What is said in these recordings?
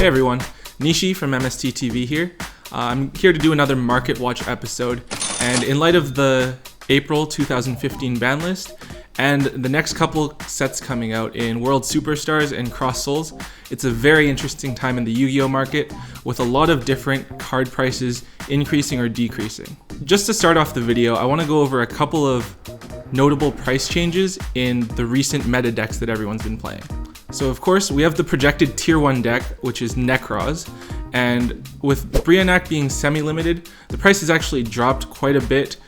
Hey everyone, Nishi from MST.TV here. I'm here to do another Market Watch episode, and in light of the April 2015 ban list and the next couple sets coming out in World Superstars and Cross Souls, it's a very interesting time in the Yu-Gi-Oh market with a lot of different card prices increasing or decreasing. Just to start off the video, I want to go over a couple of notable price changes in the recent meta decks that everyone's been playing. So of course, we have the projected Tier 1 deck, which is Necross, and with Brionac being semi-limited, the price has actually dropped quite a bit.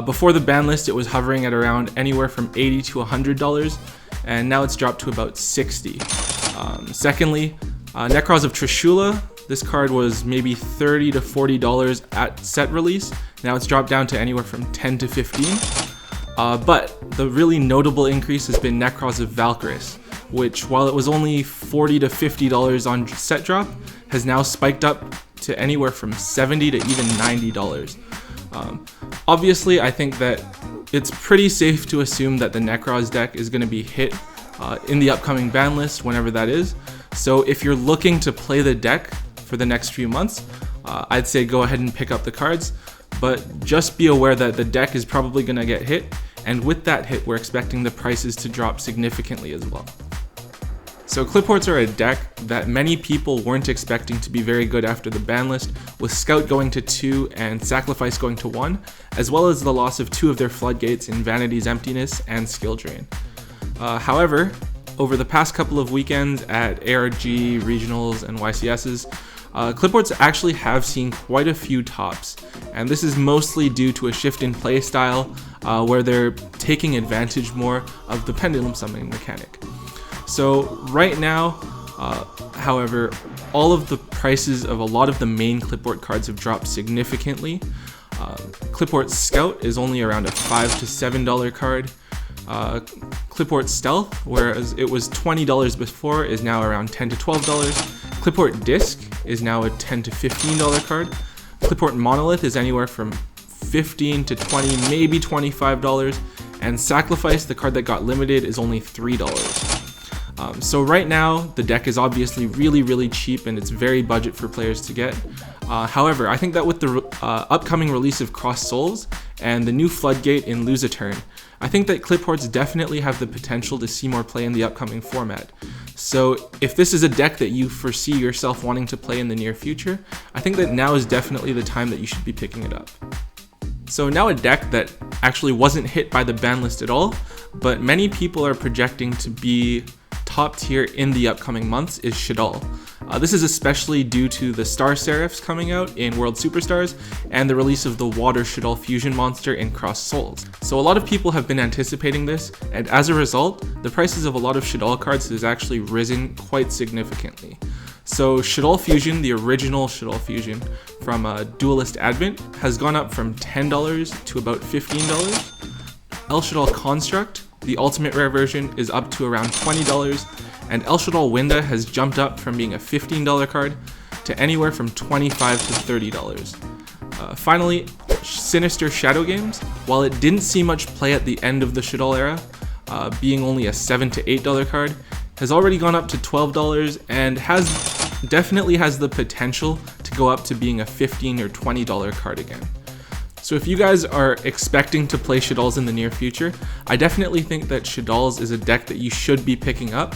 Before the ban list, it was hovering at around anywhere from $80 to $100, and now it's dropped to about $60. Secondly, Necross of Trishula, this card was maybe $30 to $40 at set release. Now it's dropped down to anywhere from $10 to $15. But the really notable increase has been Necross of Valkyris, which, while it was only $40 to $50 on set drop, has now spiked up to anywhere from $70 to even $90. Obviously, I think that it's pretty safe to assume that the Necross deck is going to be hit in the upcoming ban list, whenever that is. So if you're looking to play the deck for the next few months, I'd say go ahead and pick up the cards, but just be aware that the deck is probably going to get hit, and with that hit, we're expecting the prices to drop significantly as well. So Clipboards are a deck that many people weren't expecting to be very good after the ban list, with Scout going to 2 and Sacrifice going to 1, as well as the loss of 2 of their floodgates in Vanity's Emptiness and Skill Drain. However, over the past couple of weekends at ARG, Regionals, and YCSs, Clipboards actually have seen quite a few tops, and this is mostly due to a shift in playstyle where they're taking advantage more of the pendulum summoning mechanic. So right now, however, all of the prices of a lot of the main Clipboard cards have dropped significantly. Clipboard Scout is only around a $5 to $7 card. Clipboard Stealth, whereas it was $20 before, is now around $10 to $12. Clipboard Disc is now a $10 to $15 card. Clipboard Monolith is anywhere from $15 to $20, maybe $25. And Sacrifice, the card that got limited, is only $3. So right now, the deck is obviously really cheap, and it's very budget for players to get. However, I think that with the upcoming release of Cross Souls and the new Floodgate in Lose a Turn, I think that Clipboards definitely have the potential to see more play in the upcoming format. So if this is a deck that you foresee yourself wanting to play in the near future, I think that now is definitely the time that you should be picking it up. So now a deck that actually wasn't hit by the ban list at all, but many people are projecting to be top tier in the upcoming months, is Shuttles. This is especially due to the Star Seraphs coming out in World Superstars and the release of the Water Shuttles fusion monster in Cross Souls. So a lot of people have been anticipating this, and as a result, the prices of a lot of Shuttles cards has actually risen quite significantly. So Shuttles Fusion, the original Shuttles Fusion from Duelist Advent, has gone up from $10 to about $15. El Shuttles Construct, the ultimate rare version, is up to around $20, and El Shuttles Winda has jumped up from being a $15 card to anywhere from $25 to $30. Finally, Sinister Shadow Games, while it didn't see much play at the end of the Shuttles era, being only a $7 to $8 card, has already gone up to $12 and definitely has the potential to go up to being a $15 or $20 card again. So if you guys are expecting to play Shuttles in the near future, I definitely think that Shuttles is a deck that you should be picking up,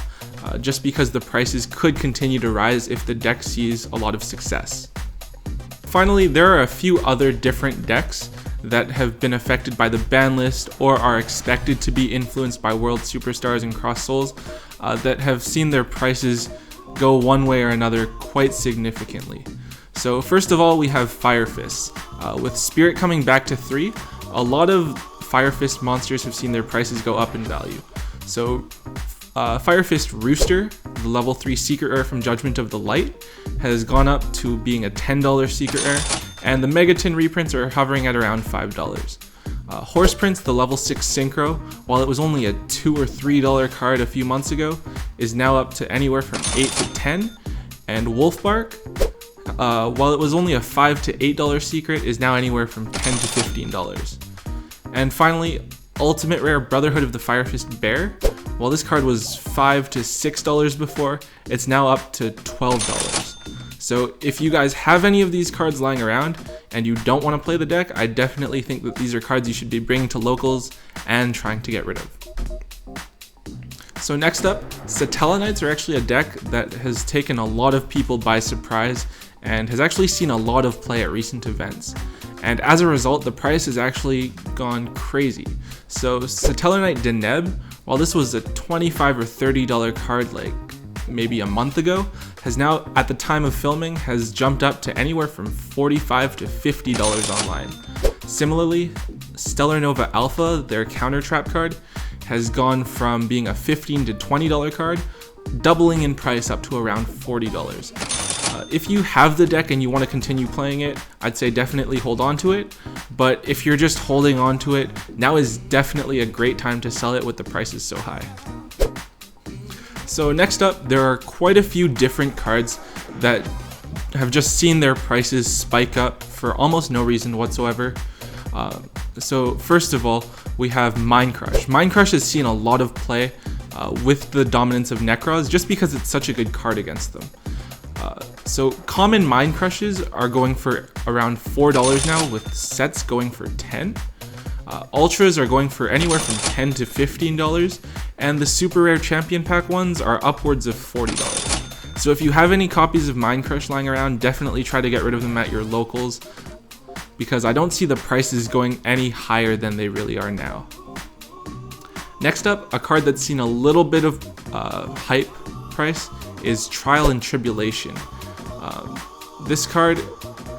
just because the prices could continue to rise if the deck sees a lot of success. Finally, there are a few other different decks that have been affected by the ban list or are expected to be influenced by World Superstars and Cross Souls that have seen their prices go one way or another quite significantly. So first of all, we have Fire Fists. With Spirit coming back to 3, a lot of Fire Fist monsters have seen their prices go up in value. So Fire Fist Rooster, the level 3 Secret Rare from Judgment of the Light, has gone up to being a $10 Secret Rare, and the Megaton reprints are hovering at around $5. Horse Prince, the level 6 Synchro, while it was only a $2 or $3 card a few months ago, is now up to anywhere from $8 to $10, and Wolfbark, while it was only a $5 to $8 secret, is now anywhere from $10 to $15. And finally, Ultimate Rare Brotherhood of the Fire Fist Bear, while this card was $5 to $6 before, it's now up to $12. So if you guys have any of these cards lying around and you don't want to play the deck, I definitely think that these are cards you should be bringing to locals and trying to get rid of. So next up, Sotelo Knights are actually a deck that has taken a lot of people by surprise and has actually seen a lot of play at recent events. And as a result, the price has actually gone crazy. So Sotelo Knight Deneb, while this was a $25 or $30 card like maybe a month ago, has now, at the time of filming, has jumped up to anywhere from $45 to $50 online. Similarly, Stellar Nova Alpha, their counter trap card, has gone from being a $15 to $20 card, doubling in price up to around $40. If you have the deck and you want to continue playing it, I'd say definitely hold on to it, but if you're just holding on to it, now is definitely a great time to sell it with the prices so high. So next up, there are quite a few different cards that have just seen their prices spike up for almost no reason whatsoever. So first of all, we have Mind Crush. Mind Crush has seen a lot of play with the dominance of Necross just because it's such a good card against them. So common Mind Crushes are going for around $4 now, with sets going for $10. Ultras are going for anywhere from $10 to $15, and the super rare champion pack ones are upwards of $40. So if you have any copies of Mind Crush lying around, definitely try to get rid of them at your locals, because I don't see the prices going any higher than they really are now. Next up, a card that's seen a little bit of hype price is Trial and Tribulation. This card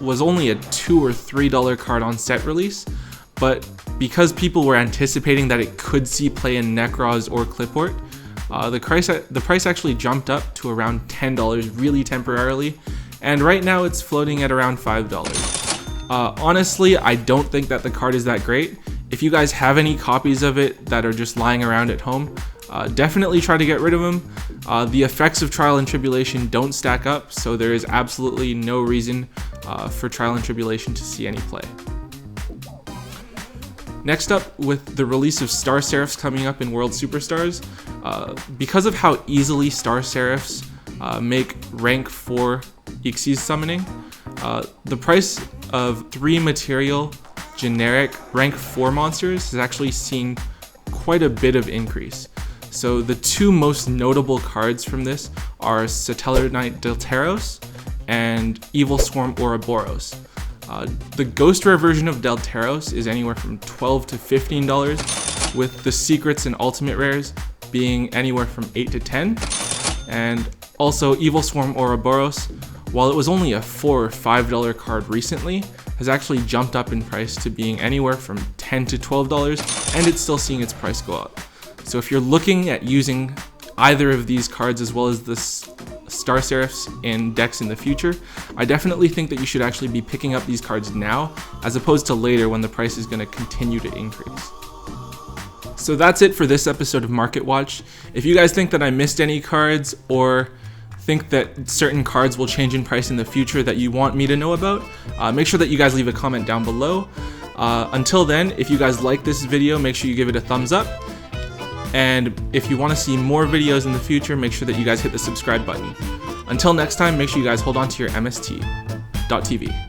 was only a $2 or $3 card on set release, but because people were anticipating that it could see play in Necross or Clipboard, the price actually jumped up to around $10 really temporarily, and right now it's floating at around $5. Honestly, I don't think that the card is that great. If you guys have any copies of it that are just lying around at home, definitely try to get rid of them. The effects of Trial and Tribulation don't stack up, so there is absolutely no reason for Trial and Tribulation to see any play. Next up, with the release of Star Seraphs coming up in World Superstars, because of how easily Star Seraphs make rank 4 Xyz summoning, the price of 3 material generic rank 4 monsters has actually seen quite a bit of increase. So the two most notable cards from this are Sotelo Knight Delteros and Evil Swarm Ouroboros. The Ghost Rare version of Delteros is anywhere from $12 to $15, with the secrets and ultimate rares being anywhere from $8 to $10. And also Evil Swarm Ouroboros, while it was only a $4 or $5 card recently, has actually jumped up in price to being anywhere from $10 to $12, and it's still seeing its price go up. So if you're looking at using either of these cards as well as the Star Seraphs in decks in the future, I definitely think that you should actually be picking up these cards now, as opposed to later when the price is going to continue to increase. So that's it for this episode of Market Watch. If you guys think that I missed any cards, or think that certain cards will change in price in the future that you want me to know about, make sure that you guys leave a comment down below. Until then, if you guys like this video, make sure you give it a thumbs up. And if you want to see more videos in the future, make sure that you guys hit the subscribe button. Until next time, make sure you guys hold on to your MST.TV.